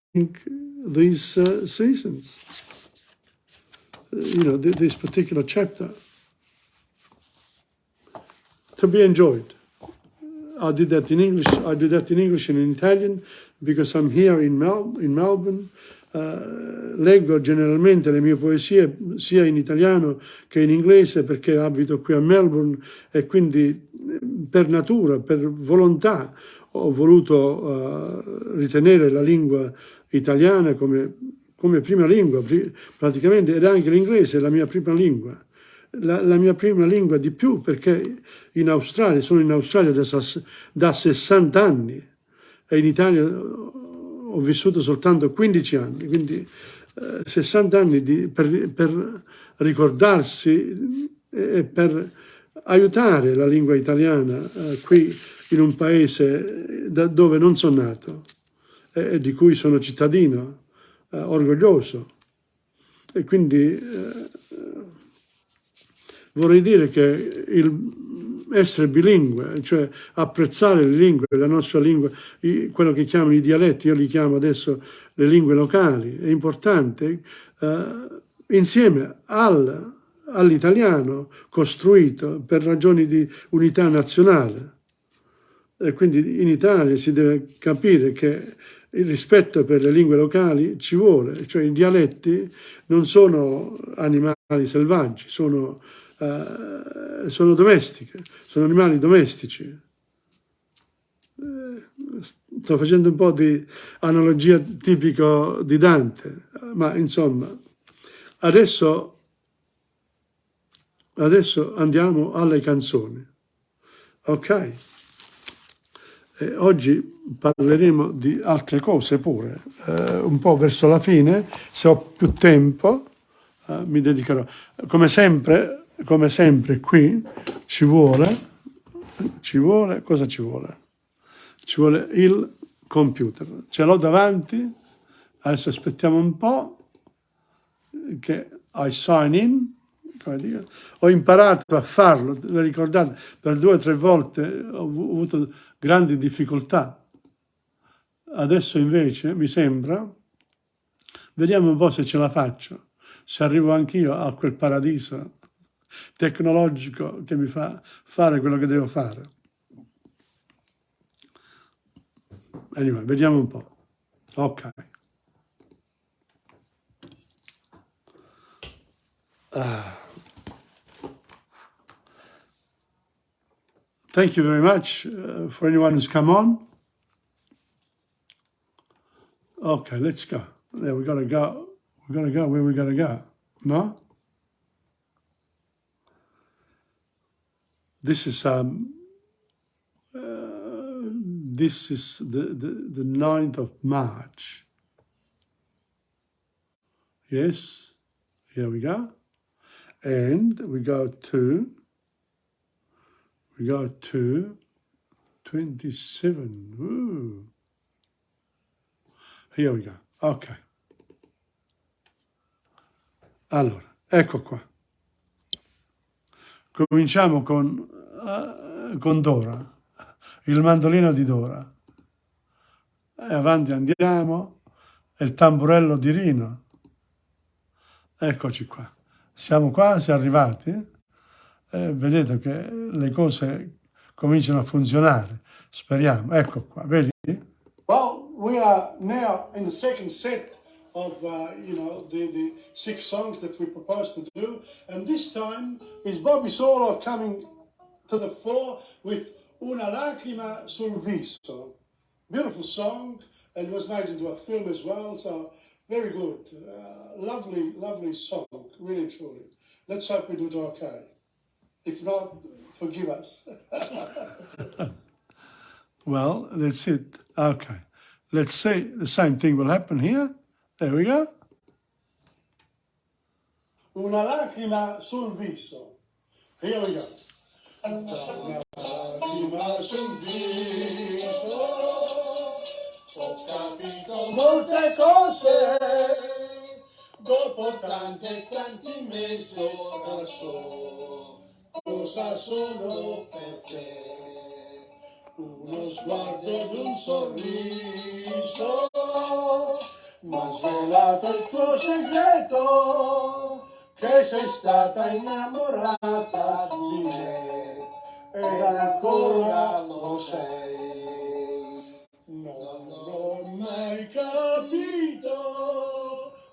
these seasons, this particular chapter, to be enjoyed. I did that in English. I do that in English and in Italian because I'm here in Melbourne. Leggo generalmente le mie poesie sia in italiano che in inglese perché abito qui a Melbourne e quindi per natura, per volontà, ho voluto ritenere la lingua italiana come prima lingua, praticamente, ed anche l'inglese è la mia prima lingua. La mia prima lingua di più perché sono in Australia da 60 anni e in Italia ho vissuto soltanto 15 anni, quindi 60 anni per ricordarsi e per aiutare la lingua italiana qui in un paese dove non sono nato e di cui sono cittadino orgoglioso. E quindi vorrei dire che essere bilingue, cioè apprezzare le lingue, la nostra lingua, quello che chiamano i dialetti, io li chiamo adesso le lingue locali, è importante, insieme all'italiano costruito per ragioni di unità nazionale. E quindi in Italia si deve capire che il rispetto per le lingue locali ci vuole, cioè i dialetti non sono animali selvaggi, sono domestiche, sono animali domestici. Sto facendo un po' di analogia tipico di Dante, ma insomma, adesso andiamo alle canzoni, ok? E oggi parleremo di altre cose pure, un po' verso la fine, se ho più tempo mi dedicherò. Come sempre qui ci vuole, cosa ci vuole? Ci vuole il computer. Ce l'ho davanti, adesso aspettiamo un po' che I sign in, come dire. Ho imparato a farlo, vi ricordate, per 2 o 3 volte ho avuto grandi difficoltà. Adesso invece mi sembra, vediamo un po' se ce la faccio, se arrivo anch'io a quel paradiso tecnologico che mi fa fare quello che devo fare. Anyway, vediamo un po'. Ok. Thank you very much for anyone who's come on. Okay, let's go. There, we gotta go. We gotta go where we gotta go. No? This is the 9th of March. Yes, here we go. And we go to 27. Ooh. Here we go. Ok. Allora, ecco qua. Cominciamo con Dora, il mandolino di Dora. E avanti andiamo, e il tamburello di Rino. Eccoci qua. Siamo quasi arrivati. Vedete che le cose cominciano a funzionare. Speriamo. Ecco qua, vedi? Well, we are now in the second set of, the 6 songs that we propose to do. And this time is Bobby Solo coming to the fore with Una lacrima sul viso. Beautiful song, and it was made into a film as well, so very good. Lovely, lovely song, really and truly. Let's hope we do it okay. If not, forgive us. Well, that's it. Okay. Let's say the same thing will happen here. There we go. Una lacrima sul viso. Here we go. Una lacrima sul viso. Ho capito molte cose. Dopo tanti mesi da solo. Cosa sono per te? Uno sguardo ed un sorriso, m'ha svelato il tuo segreto, che sei stata innamorata di me, ed ancora lo sei. Non l'ho mai capito,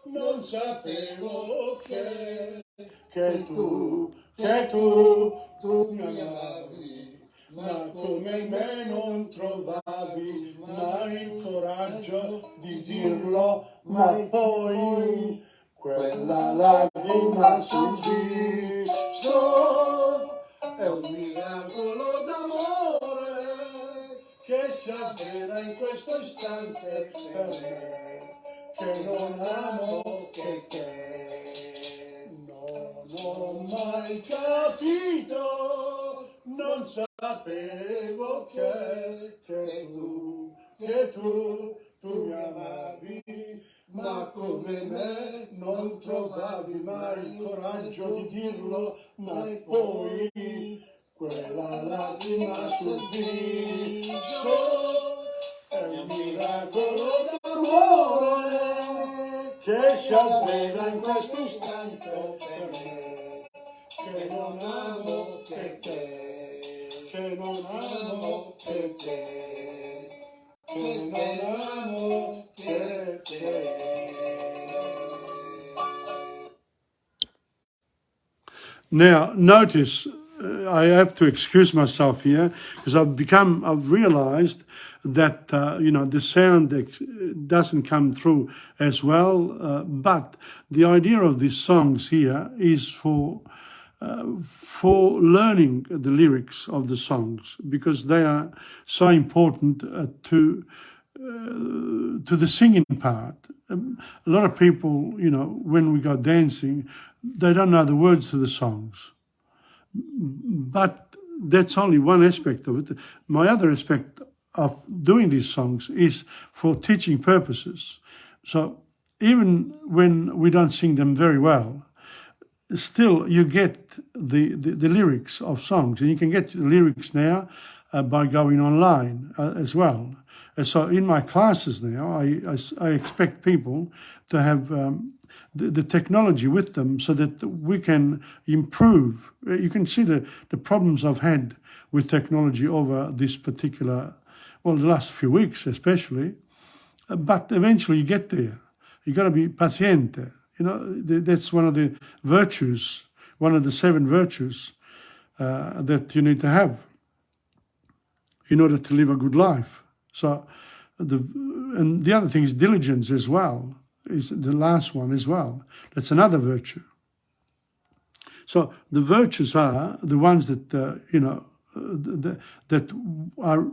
non sapevo che tu mi amavi. Ma come me non trovavi mai il coraggio di dirlo, ma poi quella lacrima sul viso è un miracolo d'amore che si avvera in questo istante per me, che non amo che te. Non ho mai capito, non sapevo che tu mi amavi, ma come me non trovavi mai il coraggio di dirlo, ma poi quella lacrima sul viso è un miracolo d'amore che si avvera in questo istante per me, che non amo che te. Che non amo che te, che non amo che te. Now, notice, I have to excuse myself here because I've realized that, the sound doesn't come through as well, but the idea of these songs here is for learning the lyrics of the songs, because they are so important to the singing part. A lot of people, when we go dancing, they don't know the words to the songs. But that's only one aspect of it. My other aspect of doing these songs is for teaching purposes. So even when we don't sing them very well, still you get the lyrics of songs, and you can get lyrics now by going online as well. And so in my classes now, I expect people to have the technology with them so that we can improve. You can see the problems I've had with technology over this particular, well, the last few weeks especially, but eventually you get there. You got to be paziente. You know, that's one of the virtues, one of the 7 virtues that you need to have in order to live a good life. So, and the other thing is diligence as well, is the last one as well. That's another virtue. So the virtues are the ones that, that are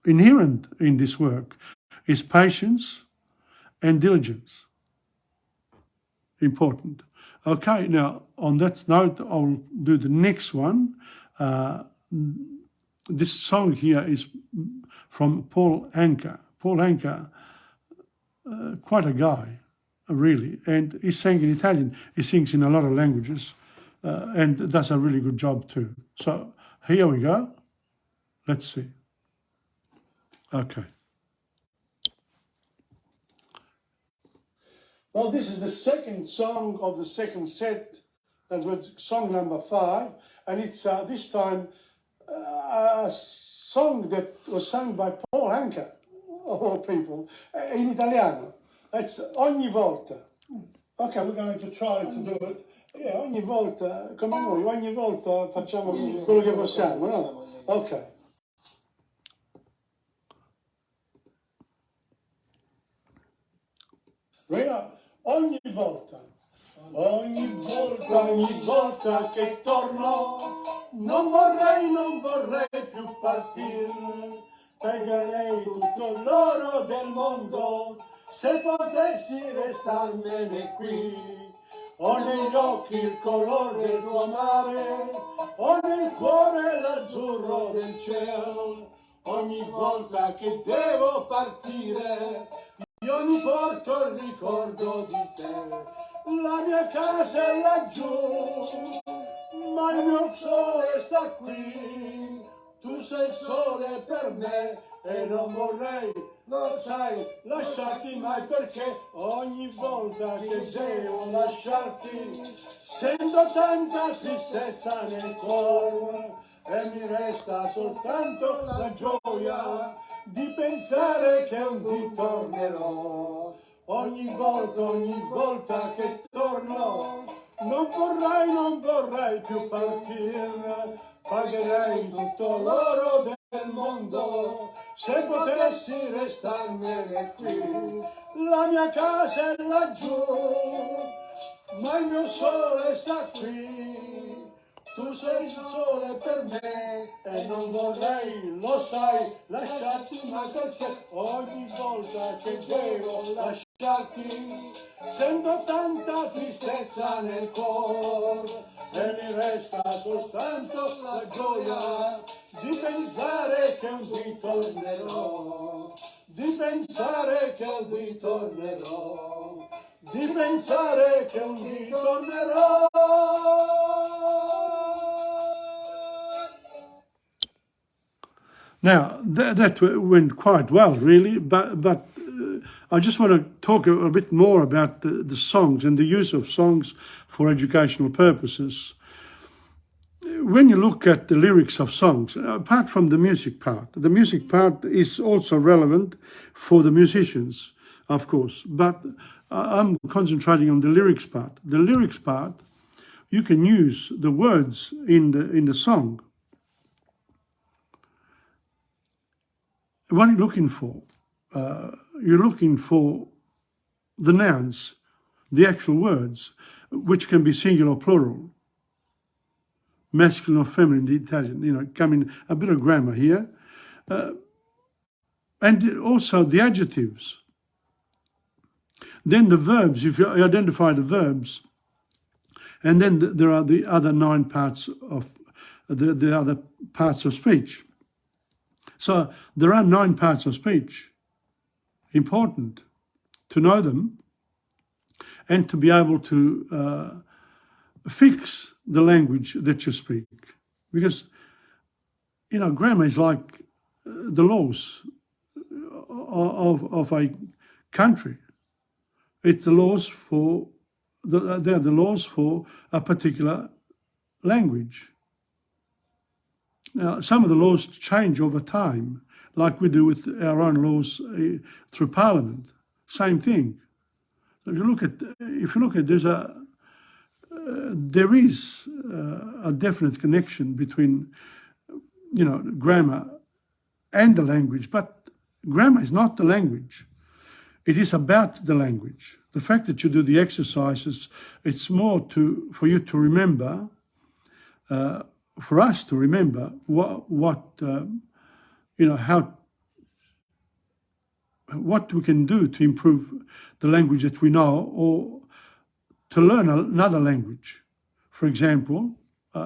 inherent in this work, is patience and diligence. Important. Okay, now on that note, I'll do the next one. This song here is from Paul Anka. Paul Anka, quite a guy, really, and he sang in Italian. He sings in a lot of languages, and does a really good job too. So here we go. Let's see. Okay. Well, this is the second song of the second set. That was song number 5, and it's this time a song that was sung by Paul Anka, of all people, in Italiano. It's Ogni volta. Okay, we're going to try to do it. Yeah, ogni volta, come noi, ogni volta facciamo quello che possiamo, no? Ok. Ogni volta che torno, non vorrei più partire, pagherei tutto l'oro del mondo, se potessi restarmene qui. Ho negli occhi il colore del tuo mare, ho nel cuore l'azzurro del cielo, ogni volta che devo partire, io mi porto il ricordo di te. La mia casa è laggiù, ma il mio sole sta qui. Tu sei il sole per me e non vorrei, lo sai, lasciarti mai, perché ogni volta che devo lasciarti sento tanta tristezza nel cuore e mi resta soltanto la gioia di pensare che un dì tornerò. Ogni volta che torno, non vorrei più partire, pagherei tutto l'oro del mondo, se potessi restarmene qui. La mia casa è laggiù, ma il mio sole sta qui. Tu sei il sole per me e non vorrei, lo sai, lasciarti mai, perché ogni volta che devo lasciarti sento tanta tristezza nel cuore e mi resta soltanto la gioia di pensare che un dì tornerò, di pensare che un dì tornerò, di pensare che un dì tornerò. Now, that went quite well, really, but I just want to talk a bit more about the songs and the use of songs for educational purposes. When you look at the lyrics of songs, apart from the music part is also relevant for the musicians, of course, but I'm concentrating on the lyrics part. The lyrics part, you can use the words in the song. What are you looking for? You're looking for the nouns, the actual words, which can be singular or plural, masculine or feminine, the Italian, coming a bit of grammar here. And also the adjectives. Then the verbs, if you identify the verbs, and then there are the other 9 parts of the other parts of speech. So there are 9 parts of speech. Important to know them and to be able to fix the language that you speak. Because, grammar is like the laws of a country. It's the laws they're the laws for a particular language. Now, some of the laws change over time, like we do with our own laws through Parliament. Same thing. If you look at, there is a definite connection between, grammar and the language, but grammar is not the language. It is about the language. The fact that you do the exercises, it's more for you to remember, for us to remember what we can do to improve the language that we know, or to learn another language. For example,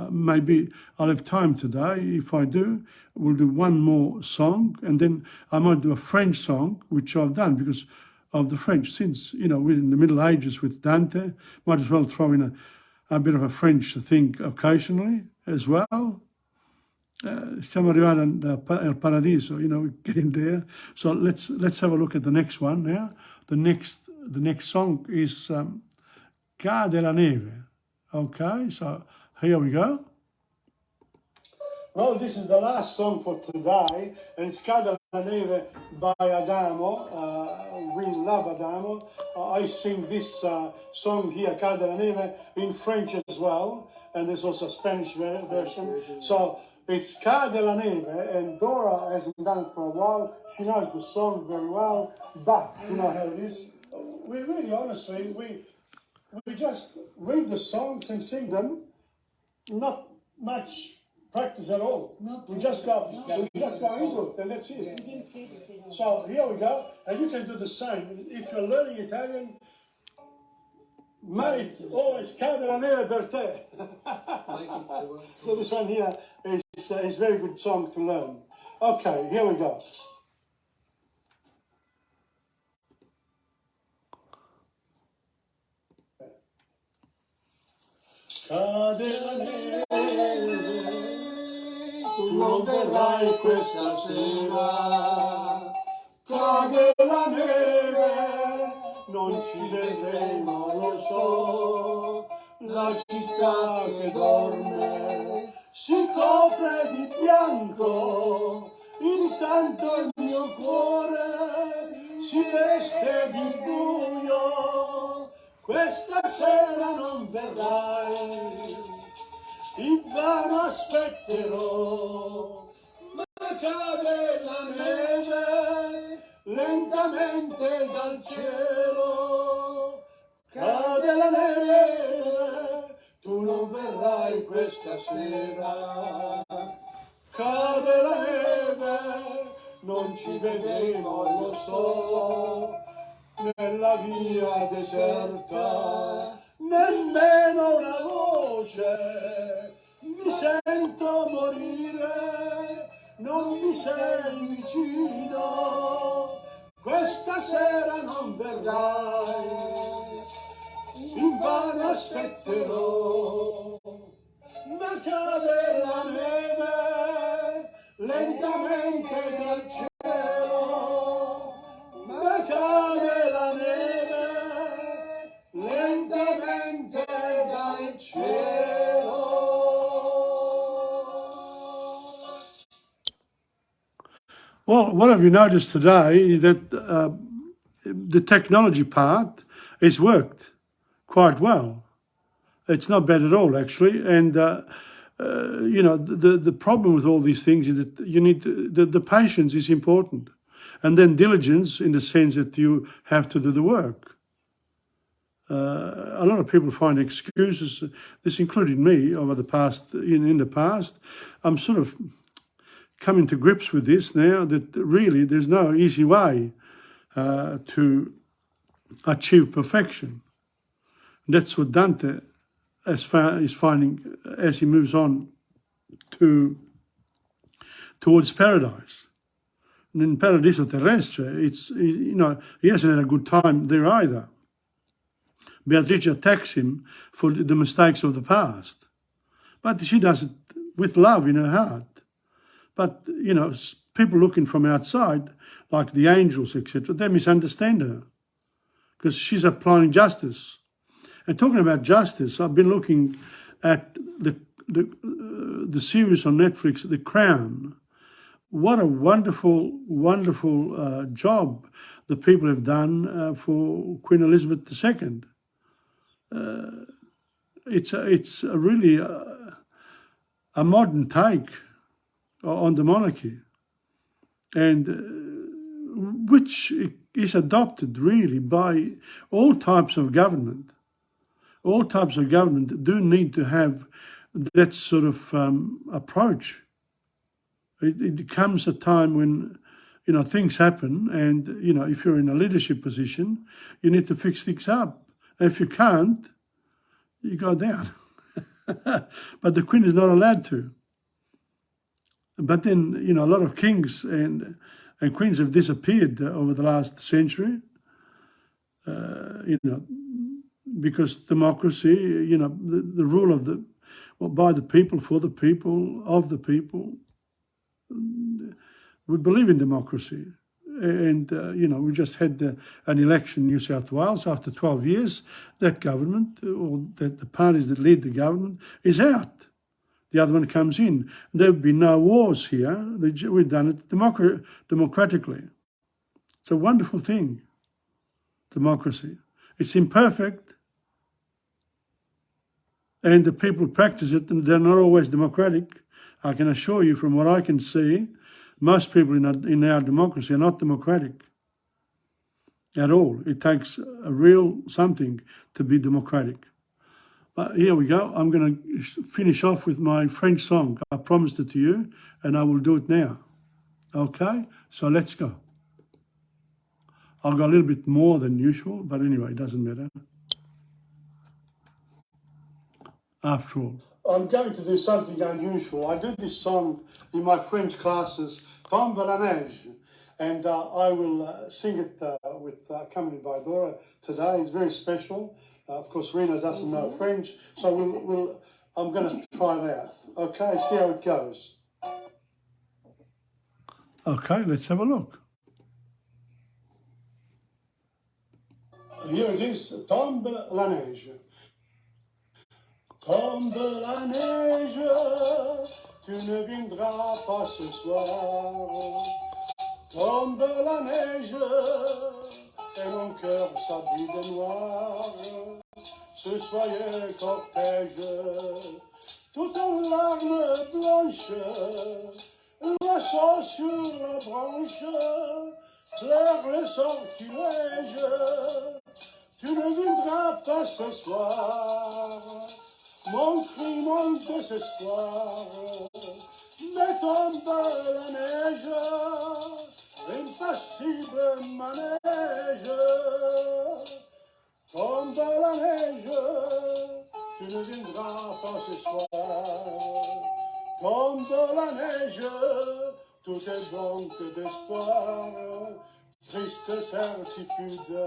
maybe I'll have time today. If I do, we'll do one more song, and then I might do a French song, which I've done because of the French. Since, we're in the Middle Ages with Dante, might as well throw in a bit of a French thing occasionally as well. Stiamo arrivando al paradiso, we're getting there. So let's have a look at the next one now. The next song is Cade la neve. Okay, so here we go. Well, this is the last song for today, and it's Cade la neve by Adamo. We love Adamo. I sing this song here, Cade la neve, in French as well, and there's also a Spanish version. So it's Cade la neve, and Dora hasn't done it for a while. She knows the song very well, but you know how it is. We really, honestly, we just read the songs and sing them. Not much practice at all. We just go into it, and that's it. So here we go, and you can do the same. If you're learning Italian, mate, it's Cade la neve per te. So this one here is a very good song to learn. Okay, here we go. Cade la neve, tu non verrai questa sera. Cade la neve, non ci vedremo, lo so. La città che dorme si copre di bianco, intanto il mio cuore si veste di buio. Questa sera non verrai, invano aspetterò, ma cade la neve lentamente dal cielo. Cade la neve, tu non verrai questa sera. Cade la neve, non ci vedremo, lo so. Nella via deserta, nemmeno una voce, mi sento morire, non mi sei vicino, questa sera non verrai, invano aspetterò, ma cade la neve lentamente dal cielo, ma cade la neve lentamente dal cielo. Well, what have you noticed today is that the technology part has worked quite well. It's not bad at all, actually. And, the problem with all these things is that you need the patience is important. And then diligence in the sense that you have to do the work. A lot of people find excuses, this included me over the past, in the past. I'm sort of coming to grips with this now, that really there's no easy way to achieve perfection. That's what Dante is finding as he moves on towards paradise. And in Paradiso Terrestre, he hasn't had a good time there either. Beatrice attacks him for the mistakes of the past, but she does it with love in her heart. But, people looking from outside, like the angels, etc., they misunderstand her because she's applying justice. And talking about justice, I've been looking at the series on Netflix, The Crown. What a wonderful, wonderful job the people have done for Queen Elizabeth II. It's a really a modern take on the monarchy, and which is adopted really by all types of government. All types of government do need to have that sort of approach. It comes a time when, things happen, and, if you're in a leadership position, you need to fix things up. And if you can't, you go down. But the Queen is not allowed to. But then, a lot of kings and queens have disappeared over the last century, because democracy, the rule of by the people, for the people, of the people. We believe in democracy. And, we just had an election in New South Wales after 12 years. That government, or that the parties that lead the government, is out. The other one comes in. There would be no wars here. We've done it democratically. It's a wonderful thing, democracy. It's imperfect, and the people practice it, and they're not always democratic. I can assure you, from what I can see, most people in our democracy are not democratic at all. It takes a real something to be democratic. But here we go. I'm going to finish off with my French song. I promised it to you, and I will do it now. Okay? So let's go. I'll go a little bit more than usual, but anyway, it doesn't matter. After all, I'm going to do something unusual. I do this song in my French classes, Tombe la neige, and I will sing it with accompanied by Dora today. It's very special. Of course, Rena doesn't know French, so I'm going to try it out. Okay, see how it goes. Okay, let's have a look. Here it is, Tombe la neige. Tombe la neige, tu ne viendras pas ce soir. Tombe la neige, et mon cœur s'habille de noir. Ce soyeux cortège, tout en larmes blanches, l'oiseau sur la branche, pleure le sortilège. Tu ne viendras pas ce soir. Mon cri, mon désespoir, mais tombe la neige, impassible manège. Tombe la neige, tu ne viendras pas ce soir. Tombe la neige, tout est blanc d'espoir, triste certitude,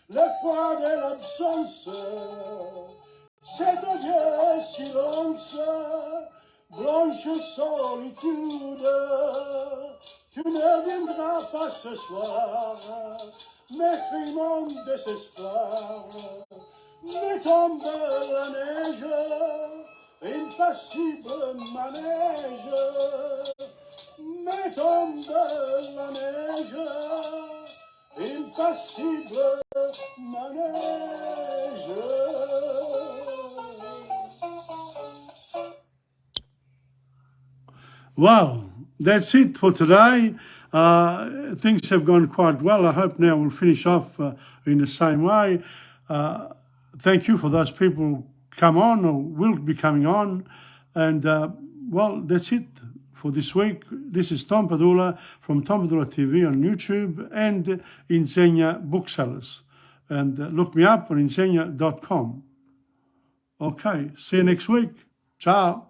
le froid de l'absence. C'est adieu silence, blanche solitude, tu ne viendras pas ce soir, m'écris mon désespoir, mais tombe la neige, impassible manège, mais tombe la neige, impassible manège. Wow, that's it for today. Things have gone quite well. I hope now we'll finish off in the same way. Thank you for those people who come on or will be coming on. And, well, that's it for this week. This is Tom Padula from TomPadulaTV on YouTube and Insegna Booksellers. And look me up on insegna.com. Okay, see you next week. Ciao.